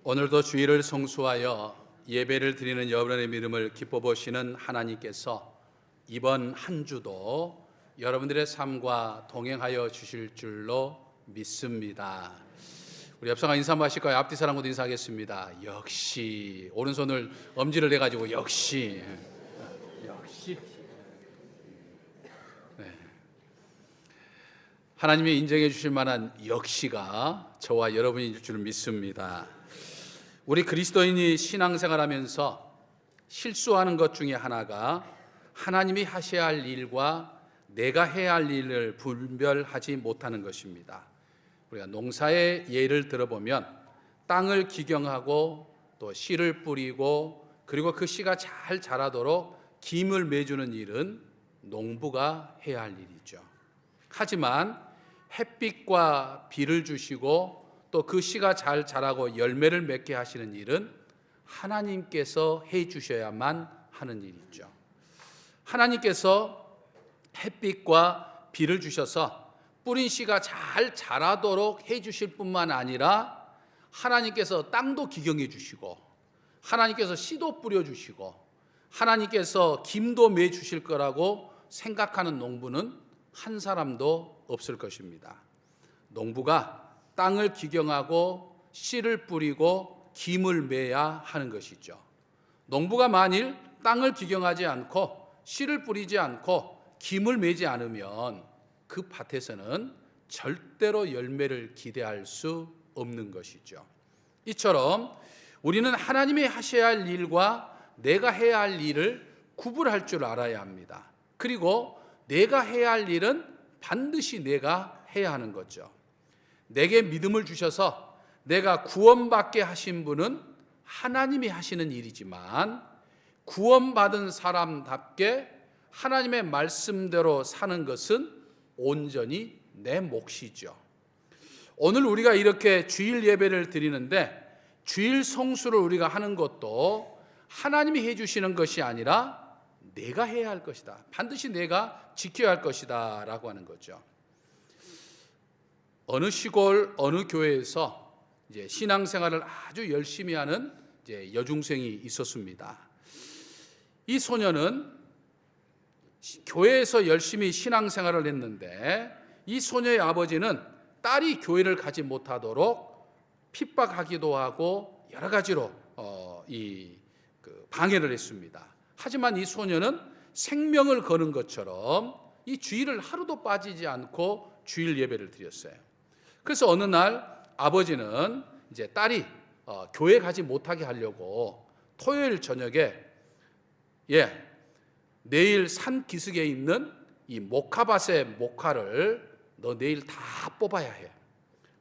오늘도 주일을 성수하여 예배를 드리는 여러분의 믿음을 기뻐 보시는 하나님께서 이번 한 주도 여러분들의 삶과 동행하여 주실 줄로 믿습니다. 우리 옆사람 인사 한번 하실까요? 앞뒤 사람과도 인사하겠습니다. 역시 오른손을 엄지를 내가지고 역시 네. 하나님이 인정해 주실 만한 역시가 저와 여러분일 줄 믿습니다. 우리 그리스도인이 신앙생활하면서 실수하는 것 중에 하나가 하나님이 하셔야 할 일과 내가 해야 할 일을 분별하지 못하는 것입니다. 우리가 농사의 예를 들어보면 땅을 기경하고 또 씨를 뿌리고 그리고 그 씨가 잘 자라도록 김을 매주는 일은 농부가 해야 할 일이죠. 하지만 햇빛과 비를 주시고 또 그 씨가 잘 자라고 열매를 맺게 하시는 일은 하나님께서 해 주셔야만 하는 일이죠. 하나님께서 햇빛과 비를 주셔서 뿌린 씨가 잘 자라도록 해 주실 뿐만 아니라 하나님께서 땅도 기경해 주시고 하나님께서 씨도 뿌려 주시고 하나님께서 김도 매 주실 거라고 생각하는 농부는 한 사람도 없을 것입니다. 농부가 땅을 기경하고 씨를 뿌리고 김을 매야 하는 것이죠. 농부가 만일 땅을 기경하지 않고 씨를 뿌리지 않고 김을 매지 않으면 그 밭에서는 절대로 열매를 기대할 수 없는 것이죠. 이처럼 우리는 하나님이 하셔야 할 일과 내가 해야 할 일을 구분할 줄 알아야 합니다. 그리고 내가 해야 할 일은 반드시 내가 해야 하는 거죠. 내게 믿음을 주셔서 내가 구원받게 하신 분은 하나님이 하시는 일이지만 구원받은 사람답게 하나님의 말씀대로 사는 것은 온전히 내 몫이죠. 오늘 우리가 이렇게 주일 예배를 드리는데 주일 성수를 우리가 하는 것도 하나님이 해주시는 것이 아니라 내가 해야 할 것이다. 반드시 내가 지켜야 할 것이다 라고 하는 거죠. 어느 시골 어느 교회에서 이제 신앙생활을 아주 열심히 하는 이제 여중생이 있었습니다. 이 소녀는 교회에서 열심히 신앙생활을 했는데 이 소녀의 아버지는 딸이 교회를 가지 못하도록 핍박하기도 하고 여러 가지로 방해를 했습니다. 하지만 이 소녀는 생명을 거는 것처럼 이 주일을 하루도 빠지지 않고 주일 예배를 드렸어요. 그래서 어느 날 아버지는 이제 딸이 교회 가지 못하게 하려고 토요일 저녁에 내일 산 기슭에 있는 이 목화밭의 목화를 너 내일 다 뽑아야 해.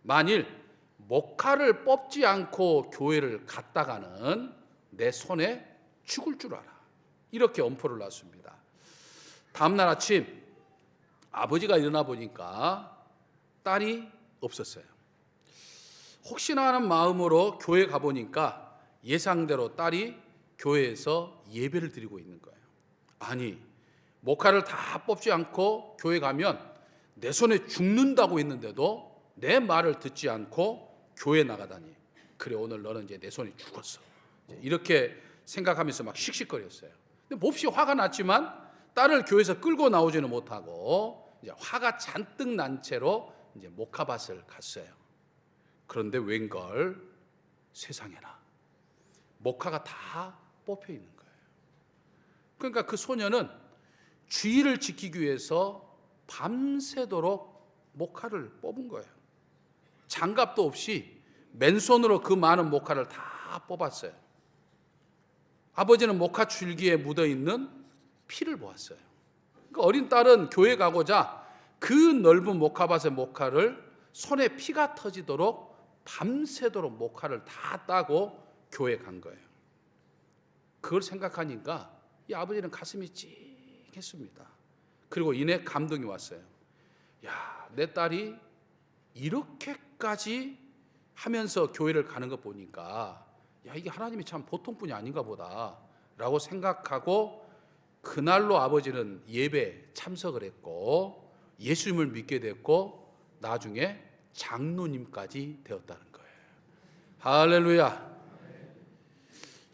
만일 목화를 뽑지 않고 교회를 갔다가는 내 손에 죽을 줄 알아. 이렇게 엄포를 놨습니다. 다음날 아침 아버지가 일어나 보니까 딸이 없었어요. 혹시나 하는 마음으로 교회 가보니까 예상대로 딸이 교회에서 예배를 드리고 있는 거예요. 아니, 목화를 다 뽑지 않고 교회 가면 내 손에 죽는다고 했는데도 내 말을 듣지 않고 교회 나가다니. 그래, 오늘 너는 이제 내 손에 죽었어. 이렇게 생각하면서 막 씩씩거렸어요. 근데 몹시 화가 났지만 딸을 교회에서 끌고 나오지는 못하고 이제 화가 잔뜩 난 채로 이제 목화밭을 갔어요. 그런데 웬걸 세상에나 목화가 다 뽑혀 있는 거예요. 그러니까 그 소녀는 주의를 지키기 위해서 밤새도록 목화를 뽑은 거예요. 장갑도 없이 맨손으로 그 많은 목화를 다 뽑았어요. 아버지는 목화 줄기에 묻어있는 피를 보았어요. 그러니까 어린 딸은 교회 가고자 그 넓은 목화밭의 목화를 손에 피가 터지도록 밤새도록 목화를 다 따고 교회 간 거예요. 그걸 생각하니까 이 아버지는 가슴이 찡했습니다. 그리고 이내 감동이 왔어요. 야, 내 딸이 이렇게까지 하면서 교회를 가는 거 보니까 야, 이게 하나님이 참 보통 분이 아닌가 보다 라고 생각하고 그날로 아버지는 예배에 참석을 했고 예수님을 믿게 됐고 나중에 장로님까지 되었다는 거예요. 할렐루야.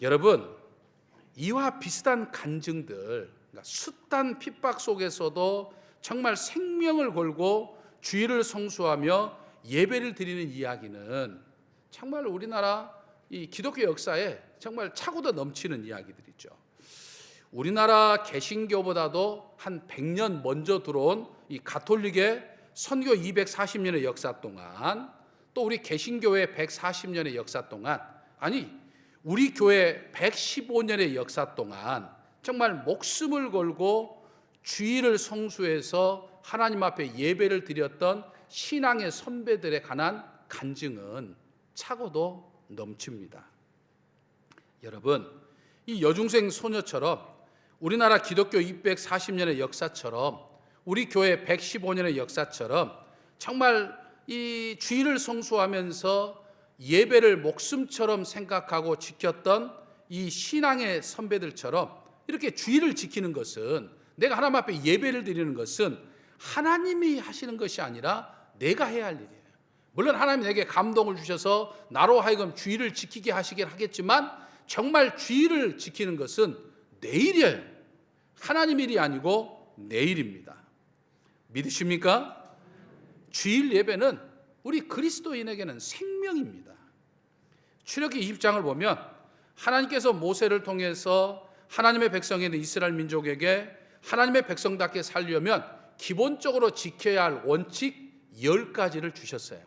여러분, 이와 비슷한 간증들, 그러니까 숱한 핍박 속에서도 정말 생명을 걸고 주의를 성수하며 예배를 드리는 이야기는 정말 우리나라 이 기독교 역사에 정말 차고도 넘치는 이야기들이죠. 우리나라 개신교보다도 한 100년 먼저 들어온 이 가톨릭의 선교 240년의 역사 동안, 또 우리 개신교회 140년의 역사 동안, 아니 우리 교회 115년의 역사 동안 정말 목숨을 걸고 주의를 성수해서 하나님 앞에 예배를 드렸던 신앙의 선배들에 관한 간증은 차고도 넘칩니다. 여러분, 이 여중생 소녀처럼 우리나라 기독교 240년의 역사처럼 우리 교회 115년의 역사처럼 정말 이 주의를 성수하면서 예배를 목숨처럼 생각하고 지켰던 이 신앙의 선배들처럼 이렇게 주의를 지키는 것은, 내가 하나님 앞에 예배를 드리는 것은 하나님이 하시는 것이 아니라 내가 해야 할 일이에요. 물론 하나님이 내게 감동을 주셔서 나로 하여금 주의를 지키게 하시긴 하겠지만, 정말 주의를 지키는 것은 내 일이에요. 하나님 일이 아니고 내 일입니다. 믿으십니까? 주일 예배는 우리 그리스도인에게는 생명입니다. 출애굽기 20장을 보면 하나님께서 모세를 통해서 하나님의 백성인 이스라엘 민족에게 하나님의 백성답게 살려면 기본적으로 지켜야 할 원칙 10가지를 주셨어요.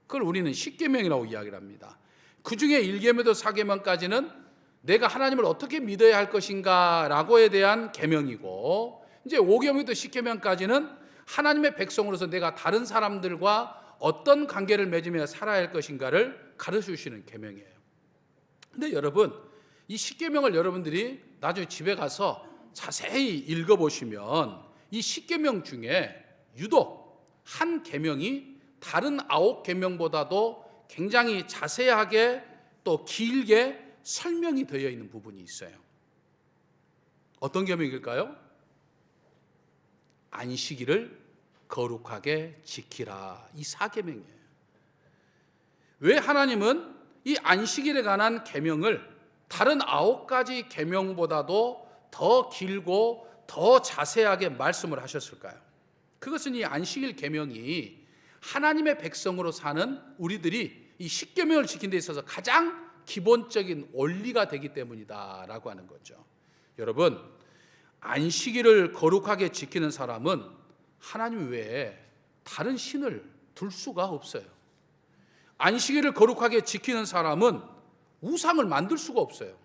그걸 우리는 십계명이라고 이야기를 합니다. 그 중에 1계명부터 4계명까지는 내가 하나님을 어떻게 믿어야 할 것인가 라고에 대한 계명이고, 이제 5계명부터 10계명까지는 하나님의 백성으로서 내가 다른 사람들과 어떤 관계를 맺으며 살아야 할 것인가를 가르쳐 주시는 계명이에요. 근데 여러분, 이 10계명을 여러분들이 나중에 집에 가서 자세히 읽어보시면 이 10계명 중에 유독 한 계명이 다른 9계명보다도 굉장히 자세하게 또 길게 설명이 되어 있는 부분이 있어요. 어떤 계명일까요? 안식일을 거룩하게 지키라, 이 4계명이에요. 왜 하나님은 이 안식일에 관한 계명을 다른 9가지 계명보다도 더 길고 더 자세하게 말씀을 하셨을까요? 그것은 이 안식일 계명이 하나님의 백성으로 사는 우리들이 이 10계명을 지키는 데 있어서 가장 기본적인 원리가 되기 때문이다라고 하는 거죠. 여러분, 안식일을 거룩하게 지키는 사람은 하나님 외에 다른 신을 둘 수가 없어요. 안식일을 거룩하게 지키는 사람은 우상을 만들 수가 없어요.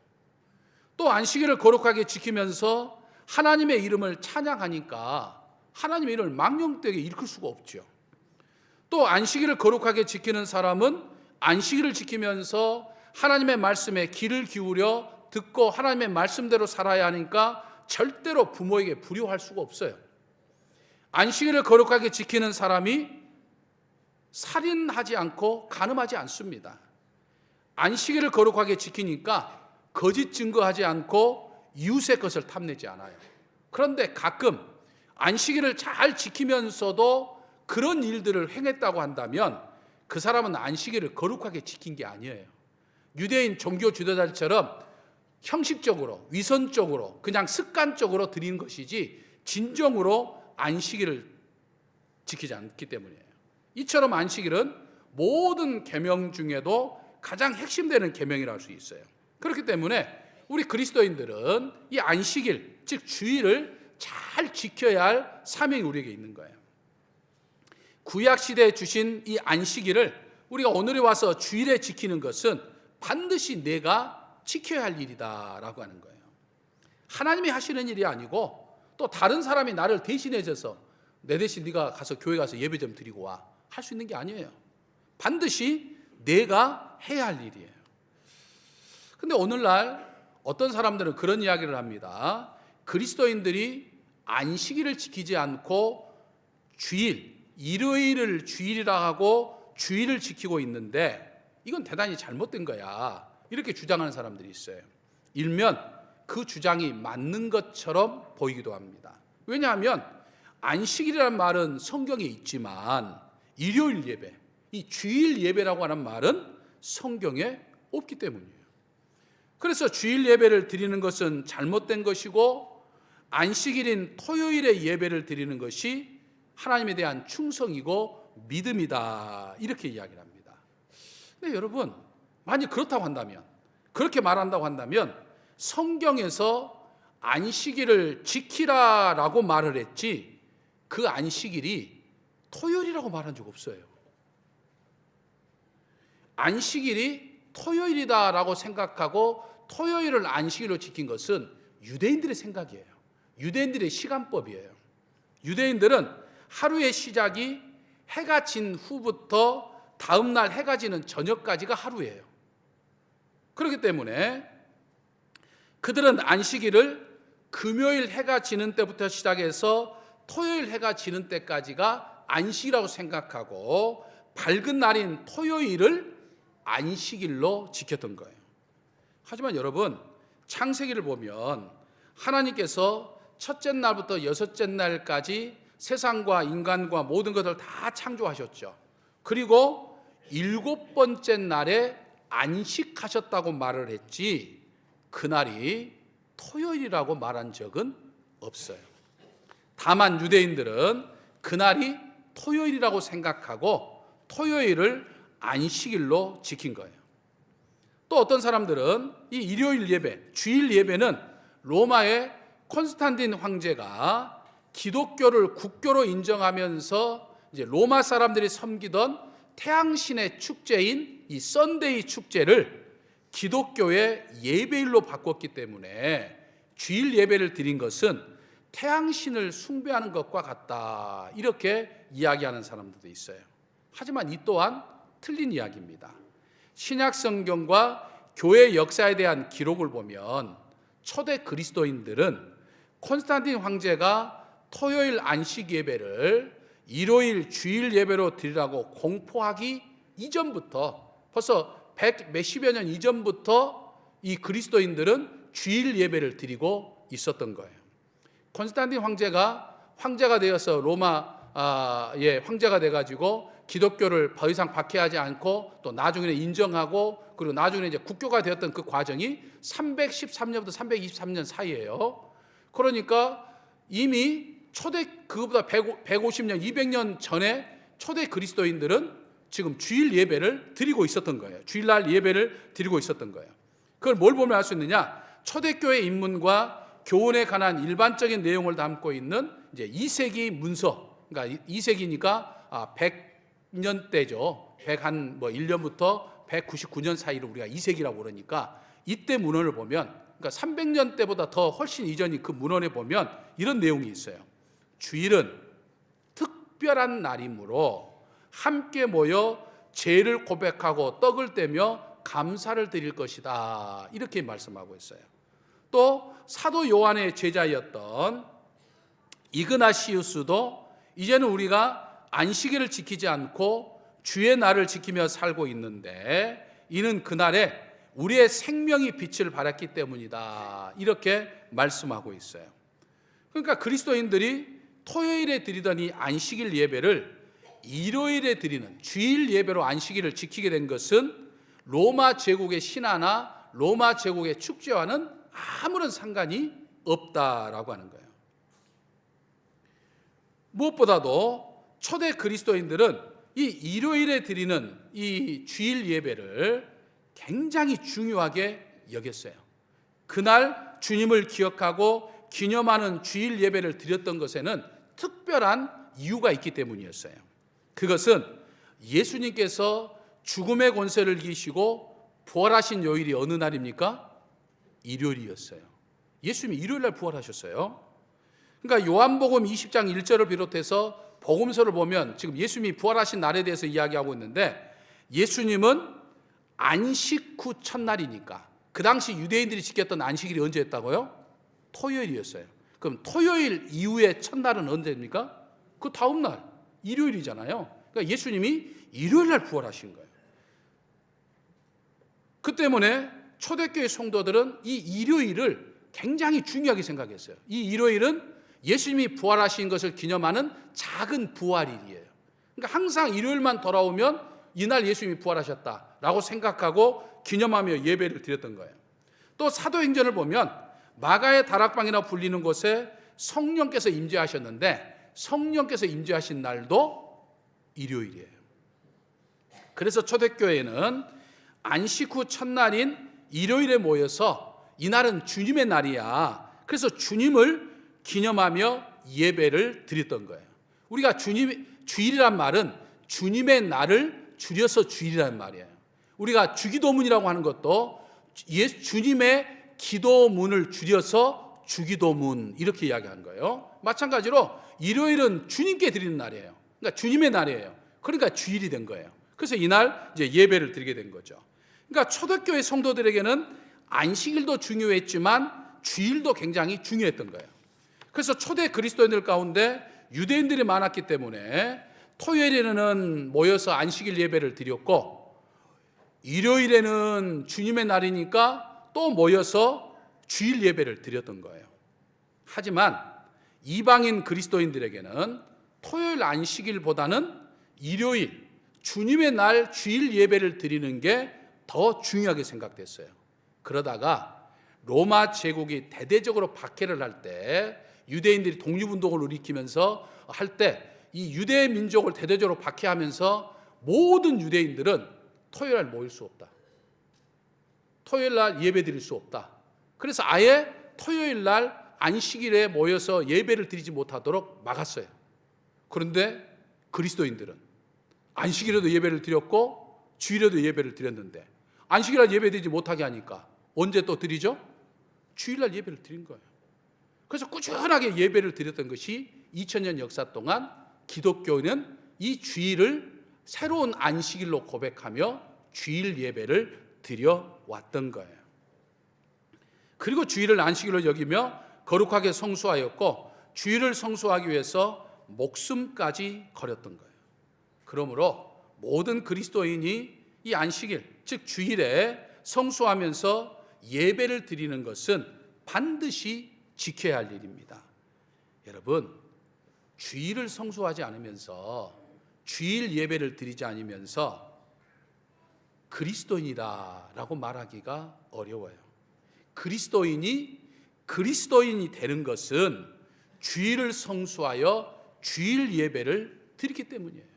또 안식일을 거룩하게 지키면서 하나님의 이름을 찬양하니까 하나님의 이름을 망령되게 일컬 수가 없죠. 또 안식일을 거룩하게 지키는 사람은 안식일을 지키면서 하나님의 말씀에 귀를 기울여 듣고 하나님의 말씀대로 살아야 하니까 절대로 부모에게 불효할 수가 없어요. 안식일을 거룩하게 지키는 사람이 살인하지 않고 간음하지 않습니다. 안식일을 거룩하게 지키니까 거짓 증거하지 않고 이웃의 것을 탐내지 않아요. 그런데 가끔 안식일을 잘 지키면서도 그런 일들을 행했다고 한다면 그 사람은 안식일을 거룩하게 지킨 게 아니에요. 유대인 종교 지도자들처럼 형식적으로, 위선적으로, 그냥 습관적으로 드리는 것이지 진정으로 안식일을 지키지 않기 때문이에요. 이처럼 안식일은 모든 계명 중에도 가장 핵심되는 계명이라고 할 수 있어요. 그렇기 때문에 우리 그리스도인들은 이 안식일, 즉 주일을 잘 지켜야 할 사명이 우리에게 있는 거예요. 구약시대에 주신 이 안식일을 우리가 오늘에 와서 주일에 지키는 것은 반드시 내가 지켜야 할 일이다라고 하는 거예요. 하나님이 하시는 일이 아니고 또 다른 사람이 나를 대신해줘서 내 대신 네가 가서 교회 가서 예배 좀 드리고 와, 할 수 있는 게 아니에요. 반드시 내가 해야 할 일이에요. 근데 오늘날 어떤 사람들은 그런 이야기를 합니다. 그리스도인들이 안식일을 지키지 않고 주일, 일요일을 주일이라 하고 주일을 지키고 있는데 이건 대단히 잘못된 거야, 이렇게 주장하는 사람들이 있어요. 일면 그 주장이 맞는 것처럼 보이기도 합니다. 왜냐하면 안식일이라는 말은 성경에 있지만 일요일 예배, 이 주일 예배라고 하는 말은 성경에 없기 때문이에요. 그래서 주일 예배를 드리는 것은 잘못된 것이고 안식일인 토요일에 예배를 드리는 것이 하나님에 대한 충성이고 믿음이다, 이렇게 이야기를 합니다. 근데 여러분, 만약 그렇다고 한다면, 그렇게 말한다고 한다면 성경에서 안식일을 지키라라고 말을 했지 그 안식일이 토요일이라고 말한 적 없어요. 안식일이 토요일이다라고 생각하고 토요일을 안식일로 지킨 것은 유대인들의 생각이에요. 유대인들의 시간법이에요. 유대인들은 하루의 시작이 해가 진 후부터 다음 날 해가 지는 저녁까지가 하루예요. 그렇기 때문에 그들은 안식일을 금요일 해가 지는 때부터 시작해서 토요일 해가 지는 때까지가 안식이라고 생각하고 밝은 날인 토요일을 안식일로 지켰던 거예요. 하지만 여러분, 창세기를 보면 하나님께서 첫째 날부터 여섯째 날까지 세상과 인간과 모든 것을 다 창조하셨죠. 그리고 일곱 번째 날에 안식하셨다고 말을 했지 그날이 토요일이라고 말한 적은 없어요. 다만 유대인들은 그날이 토요일이라고 생각하고 토요일을 안식일로 지킨 거예요. 또 어떤 사람들은 이 일요일 예배, 주일 예배는 로마의 콘스탄틴 황제가 기독교를 국교로 인정하면서 이제 로마 사람들이 섬기던 태양신의 축제인 이 썬데이 축제를 기독교의 예배일로 바꿨기 때문에 주일 예배를 드린 것은 태양신을 숭배하는 것과 같다, 이렇게 이야기하는 사람들도 있어요. 하지만 이 또한 틀린 이야기입니다. 신약 성경과 교회 역사에 대한 기록을 보면 초대 그리스도인들은 콘스탄틴 황제가 토요일 안식 예배를 일요일 주일 예배로 드리라고 공포하기 이전부터, 벌써 몇십여 년 이전부터 이 그리스도인들은 주일 예배를 드리고 있었던 거예요. 콘스탄틴 황제가 되어서 로마의 황제가 돼가지고 기독교를 더 이상 박해하지 않고 또 나중에는 인정하고 그리고 나중에 이제 국교가 되었던 그 과정이 313년부터 323년 사이예요. 그러니까 이미 그거보다 150년, 200년 전에 초대 그리스도인들은 지금 주일 예배를 드리고 있었던 거예요. 주일날 예배를 드리고 있었던 거예요. 그걸 뭘 보면 알 수 있느냐? 초대교회 입문과 교훈에 관한 일반적인 내용을 담고 있는 이제 2세기 문서, 그러니까 2세기니까 100년대죠. 101년부터 199년 사이를 우리가 2세기라고 그러니까 이때 문헌을 보면, 그러니까 300년 때보다 더 훨씬 이전인 그 문헌에 보면 이런 내용이 있어요. 주일은 특별한 날이므로 함께 모여 죄를 고백하고 떡을 떼며 감사를 드릴 것이다, 이렇게 말씀하고 있어요. 또 사도 요한의 제자였던 이그나시우스도 이제는 우리가 안식일을 지키지 않고 주의 날을 지키며 살고 있는데 이는 그날에 우리의 생명이 빛을 발했기 때문이다, 이렇게 말씀하고 있어요. 그러니까 그리스도인들이 토요일에 드리던 이 안식일 예배를 일요일에 드리는 주일 예배로 안식일을 지키게 된 것은 로마 제국의 신화나 로마 제국의 축제와는 아무런 상관이 없다라고 하는 거예요. 무엇보다도 초대 그리스도인들은 이 일요일에 드리는 이 주일 예배를 굉장히 중요하게 여겼어요. 그날 주님을 기억하고 기념하는 주일 예배를 드렸던 것에는 특별한 이유가 있기 때문이었어요. 그것은 예수님께서 죽음의 권세를 이기시고 부활하신 요일이 어느 날입니까? 일요일이었어요. 예수님이 일요일 날 부활하셨어요. 그러니까 요한복음 20장 1절을 비롯해서 복음서를 보면 지금 예수님이 부활하신 날에 대해서 이야기하고 있는데 예수님은 안식 후 첫날이니까 그 당시 유대인들이 지켰던 안식일이 언제였다고요? 토요일이었어요. 그럼 토요일 이후의 첫날은 언제입니까? 그 다음 날 일요일이잖아요. 그러니까 예수님이 일요일 날 부활하신 거예요. 그 때문에 초대교회 성도들은 이 일요일을 굉장히 중요하게 생각했어요. 이 일요일은 예수님이 부활하신 것을 기념하는 작은 부활일이에요. 그러니까 항상 일요일만 돌아오면 이날 예수님이 부활하셨다라고 생각하고 기념하며 예배를 드렸던 거예요. 또 사도행전을 보면 마가의 다락방이라 불리는 곳에 성령께서 임재하셨는데 성령께서 임재하신 날도 일요일이에요. 그래서 초대교회는 안식 후 첫날인 일요일에 모여서 이날은 주님의 날이야. 그래서 주님을 기념하며 예배를 드렸던 거예요. 우리가 주일이란 말은 주님의 날을 줄여서 주일이라는 말이에요. 우리가 주기도문이라고 하는 것도 주님의 기도문을 줄여서 주기도문 이렇게 이야기하는 거예요. 마찬가지로 일요일은 주님께 드리는 날이에요. 그러니까 주님의 날이에요. 그러니까 주일이 된 거예요. 그래서 이날 이제 예배를 드리게 된 거죠. 그러니까 초대교회 성도들에게는 안식일도 중요했지만 주일도 굉장히 중요했던 거예요. 그래서 초대 그리스도인들 가운데 유대인들이 많았기 때문에 토요일에는 모여서 안식일 예배를 드렸고 일요일에는 주님의 날이니까 또 모여서 주일 예배를 드렸던 거예요. 하지만 이방인 그리스도인들에게는 토요일 안식일보다는 일요일 주님의 날 주일 예배를 드리는 게 더 중요하게 생각됐어요. 그러다가 로마 제국이 대대적으로 박해를 할 때 유대인들이 독립운동을 일으키면서 할 때 이 유대 민족을 대대적으로 박해하면서 모든 유대인들은 토요일 날 모일 수 없다. 토요일 날 예배 드릴 수 없다. 그래서 아예 토요일 날 안식일에 모여서 예배를 드리지 못하도록 막았어요. 그런데 그리스도인들은 안식일에도 예배를 드렸고 주일에도 예배를 드렸는데 안식일날 예배 드리지 못하게 하니까 언제 또 드리죠? 주일날 예배를 드린 거예요. 그래서 꾸준하게 예배를 드렸던 것이 2000년 역사 동안 기독교는 이 주일을 새로운 안식일로 고백하며 주일 예배를 드려왔던 거예요. 그리고 주일을 안식일로 여기며 거룩하게 성수하였고 주일을 성수하기 위해서 목숨까지 걸었던 거예요. 그러므로 모든 그리스도인이 이 안식일, 즉 주일에 성수하면서 예배를 드리는 것은 반드시 지켜야 할 일입니다. 여러분, 주일을 성수하지 않으면서 주일 예배를 드리지 않으면서 그리스도인이다라고 말하기가 어려워요. 그리스도인이 되는 것은 주일을 성수하여 주일 예배를 드리기 때문이에요.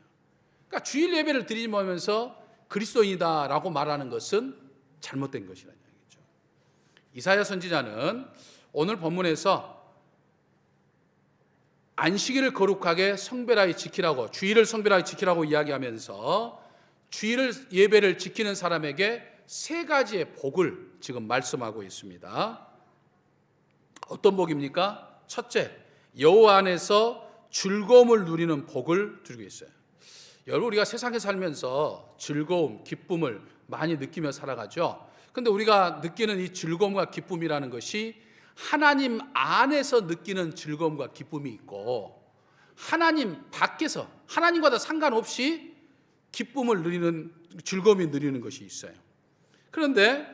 그러니까 주일 예배를 드리지 못하면서 그리스도인이다라고 말하는 것은 잘못된 것이라는 얘기죠. 이사야 선지자는 오늘 본문에서 안식일을 거룩하게 성별하게 지키라고, 주일을 성별하게 지키라고 이야기하면서 주일 예배를 지키는 사람에게 세 가지의 복을 지금 말씀하고 있습니다. 어떤 복입니까? 첫째, 여호와 안에서 즐거움을 누리는 복을 드리고 있어요. 여러분, 우리가 세상에 살면서 즐거움, 기쁨을 많이 느끼며 살아가죠. 그런데 우리가 느끼는 이 즐거움과 기쁨이라는 것이 하나님 안에서 느끼는 즐거움과 기쁨이 있고 하나님 밖에서 하나님과도 상관없이 기쁨을 누리는, 즐거움이 누리는 것이 있어요. 그런데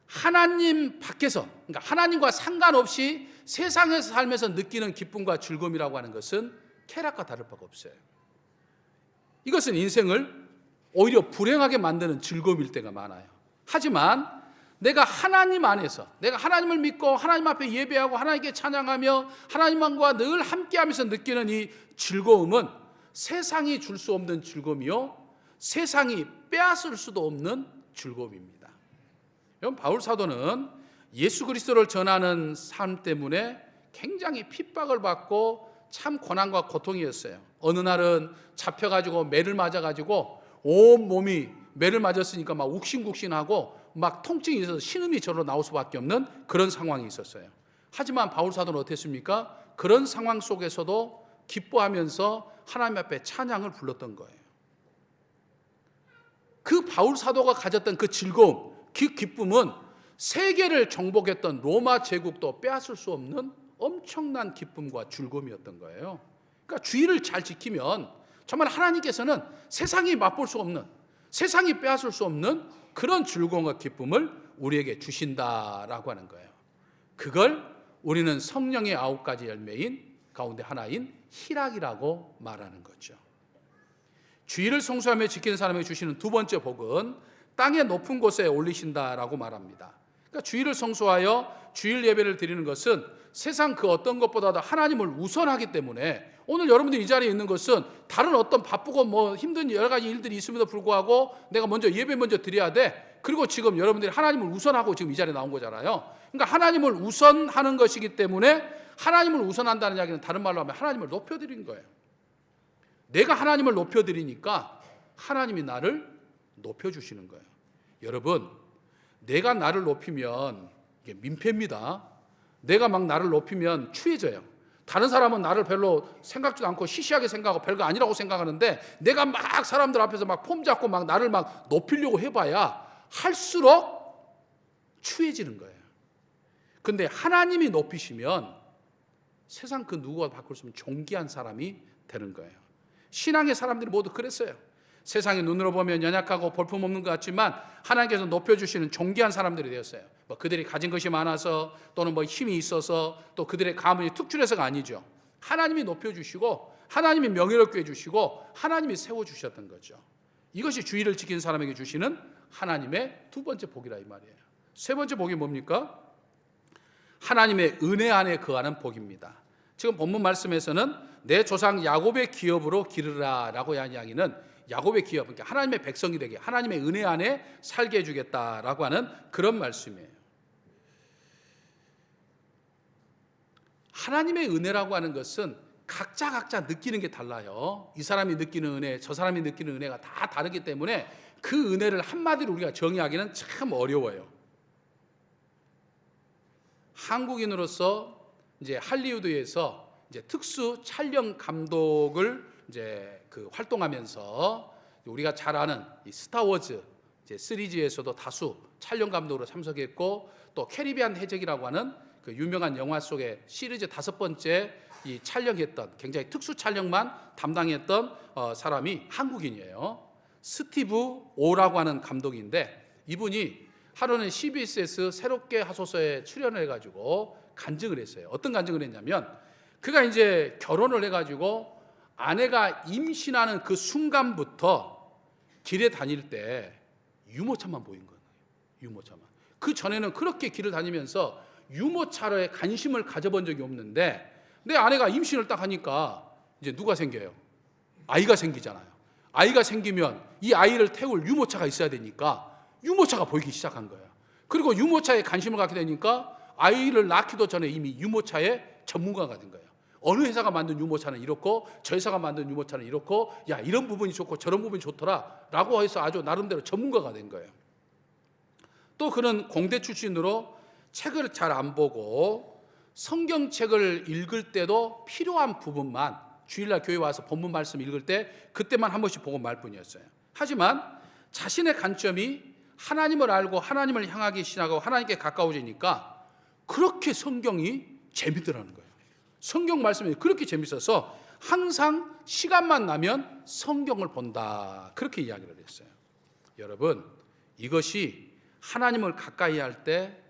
하나님 밖에서, 그러니까 하나님과 상관없이 세상에서 살면서 느끼는 기쁨과 즐거움이라고 하는 것은 쾌락과 다를 바가 없어요. 이것은 인생을 오히려 불행하게 만드는 즐거움일 때가 많아요. 하지만 내가 하나님 안에서, 내가 하나님을 믿고 하나님 앞에 예배하고 하나님께 찬양하며 하나님과 늘 함께하면서 느끼는 이 즐거움은 세상이 줄 수 없는 즐거움이요, 세상이 빼앗을 수도 없는 즐거움입니다. 여러분, 바울 사도는 예수 그리스도를 전하는 삶 때문에 굉장히 핍박을 받고 참 고난과 고통이었어요. 어느 날은 잡혀가지고 매를 맞아가지고 온 몸이 매를 맞았으니까 막 욱신국신하고 막 통증이 있어서 신음이 저로 나올 수밖에 없는 그런 상황이 있었어요. 하지만 바울 사도는 어땠습니까? 그런 상황 속에서도 기뻐하면서 하나님 앞에 찬양을 불렀던 거예요. 그 바울 사도가 가졌던 그 즐거움, 그 기쁨은 세계를 정복했던 로마 제국도 빼앗을 수 없는 엄청난 기쁨과 즐거움이었던 거예요. 그러니까 주일을 잘 지키면 정말 하나님께서는 세상이 맛볼 수 없는, 세상이 빼앗을 수 없는 그런 즐거움과 기쁨을 우리에게 주신다라고 하는 거예요. 그걸 우리는 성령의 9가지 열매인 가운데 하나인 희락이라고 말하는 거죠. 주일을 성수하며 지키는 사람에게 주시는 두 번째 복은 땅의 높은 곳에 올리신다라고 말합니다. 그러니까 그러니까 주일을 성수하여 주일 예배를 드리는 것은 세상 그 어떤 것보다도 하나님을 우선하기 때문에 오늘 여러분들이 이 자리에 있는 것은 다른 어떤 바쁘고 뭐 힘든 여러 가지 일들이 있음에도 불구하고 내가 먼저 예배 먼저 드려야 돼. 그리고 지금 여러분들이 하나님을 우선하고 지금 이 자리에 나온 거잖아요. 그러니까 하나님을 우선하는 것이기 때문에 하나님을 우선한다는 이야기는 다른 말로 하면 하나님을 높여드린 거예요. 내가 하나님을 높여드리니까 하나님이 나를 높여주시는 거예요. 여러분, 내가 나를 높이면 이게 민폐입니다. 내가 막 나를 높이면 추해져요. 다른 사람은 나를 별로 생각지도 않고 시시하게 생각하고 별거 아니라고 생각하는데 내가 막 사람들 앞에서 막 폼 잡고 막 나를 막 높이려고 해봐야 할수록 추해지는 거예요. 근데 하나님이 높이시면 세상 그 누구가 바꿀 수 없는 존귀한 사람이 되는 거예요. 신앙의 사람들이 모두 그랬어요. 세상의 눈으로 보면 연약하고 볼품없는 것 같지만 하나님께서 높여주시는 존귀한 사람들이 되었어요. 뭐 그들이 가진 것이 많아서 또는 뭐 힘이 있어서 또 그들의 가문이 특출해서가 아니죠. 하나님이 높여주시고 하나님이 명예롭게 해주시고 하나님이 세워주셨던 거죠. 이것이 주의를 지키는 사람에게 주시는 하나님의 두 번째 복이라 이 말이에요. 세 번째 복이 뭡니까? 하나님의 은혜 안에 거하는 복입니다. 지금 본문 말씀에서는 내 조상 야곱의 기업으로 기르라 라고 한 이야기는 야곱의 기업, 그러니까 하나님의 백성이 되게 하나님의 은혜 안에 살게 해주겠다라고 하는 그런 말씀이에요. 하나님의 은혜라고 하는 것은 각자 느끼는 게 달라요. 이 사람이 느끼는 은혜, 저 사람이 느끼는 은혜가 다 다르기 때문에 그 은혜를 한마디로 우리가 정의하기는 참 어려워요. 한국인으로서 이제 할리우드에서 이제 특수 촬영 감독을 이제 그 활동하면서 우리가 잘 아는 이 스타워즈 이제 시리즈에서도 다수 촬영 감독으로 참석했고 또 캐리비안 해적이라고 하는 그 유명한 영화 속에 시리즈 5번째 이 촬영했던 굉장히 특수 촬영만 담당했던 사람이 한국인이에요. 스티브 오라고 하는 감독인데 이분이 하루는 CBS 새롭게 하소서에 출연을 해가지고 간증을 했어요. 어떤 간증을 했냐면 그가 이제 결혼을 해가지고 아내가 임신하는 그 순간부터 길에 다닐 때 유모차만 보인 거예요. 유모차만. 그 전에는 그렇게 길을 다니면서 유모차에 관심을 가져본 적이 없는데 내 아내가 임신을 딱 하니까 이제 누가 생겨요? 아이가 생기잖아요. 아이가 생기면 이 아이를 태울 유모차가 있어야 되니까 유모차가 보이기 시작한 거예요. 그리고 유모차에 관심을 갖게 되니까 아이를 낳기도 전에 이미 유모차의 전문가가 된 거예요. 어느 회사가 만든 유모차는 이렇고 저 회사가 만든 유모차는 이렇고 야 이런 부분이 좋고 저런 부분이 좋더라 라고 해서 아주 나름대로 전문가가 된 거예요. 또 그는 공대 출신으로 책을 잘 안 보고 성경책을 읽을 때도 필요한 부분만 주일날 교회 와서 본문 말씀 읽을 때 그때만 한 번씩 보고 말 뿐이었어요. 하지만 자신의 관점이 하나님을 알고 하나님을 향하기 시작하고 하나님께 가까워지니까 그렇게 성경이 재밌더라는 거예요. 성경 말씀이 그렇게 재밌어서 항상 시간만 나면 성경을 본다 그렇게 이야기를 했어요. 여러분 이것이 하나님을 가까이 할 때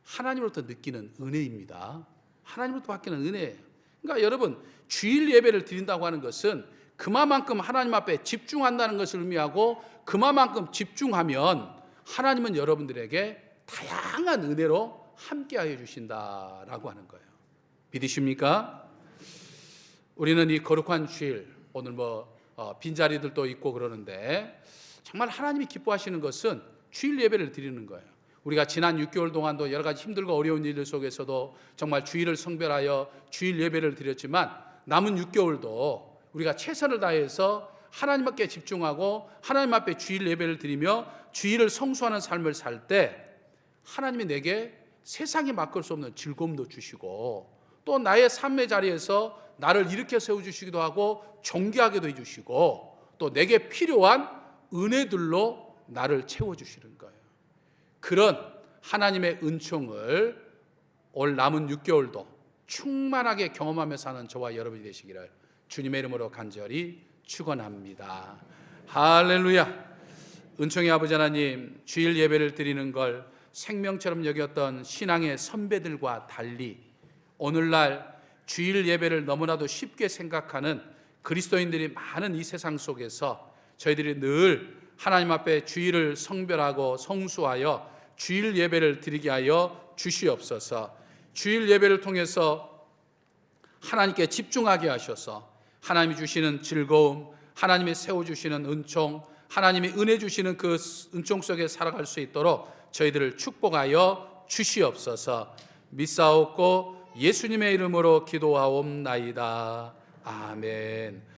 하나님으로부터 느끼는 은혜입니다. 하나님으로부터 받기는 은혜예요. 그러니까 여러분 주일 예배를 드린다고 하는 것은 그만큼 하나님 앞에 집중한다는 것을 의미하고 그만큼 집중하면 하나님은 여러분들에게 다양한 은혜로 함께하여 주신다라고 하는 거예요. 믿으십니까? 우리는 이 거룩한 주일 오늘 빈자리들도 있고 그러는데 정말 하나님이 기뻐하시는 것은 주일 예배를 드리는 거예요. 우리가 지난 6개월 동안도 여러 가지 힘들고 어려운 일들 속에서도 정말 주일을 성별하여 주일 예배를 드렸지만 남은 6개월도 우리가 최선을 다해서 하나님 앞에 집중하고 하나님 앞에 주일 예배를 드리며 주일을 성수하는 삶을 살 때 하나님이 내게 세상에 맡길 수 없는 즐거움도 주시고 또 나의 삶의 자리에서 나를 일으켜 세워주시기도 하고 존귀하게도 해주시고 또 내게 필요한 은혜들로 나를 채워주시는 거예요. 그런 하나님의 은총을 올 남은 6개월도 충만하게 경험하며 사는 저와 여러분이 되시기를 주님의 이름으로 간절히 축원합니다. 할렐루야. 은총의 아버지 하나님, 주일 예배를 드리는 걸 생명처럼 여겼던 신앙의 선배들과 달리 오늘날 주일 예배를 너무나도 쉽게 생각하는 그리스도인들이 많은 이 세상 속에서 저희들이 늘 하나님 앞에 주일을 성별하고 성수하여 주일 예배를 드리게 하여 주시옵소서. 주일 예배를 통해서 하나님께 집중하게 하셔서 하나님이 주시는 즐거움, 하나님이 세워주시는 은총, 하나님이 은혜 주시는 그 은총 속에 살아갈 수 있도록 저희들을 축복하여 주시옵소서. 믿사옵고 예수님의 이름으로 기도하옵나이다. 아멘.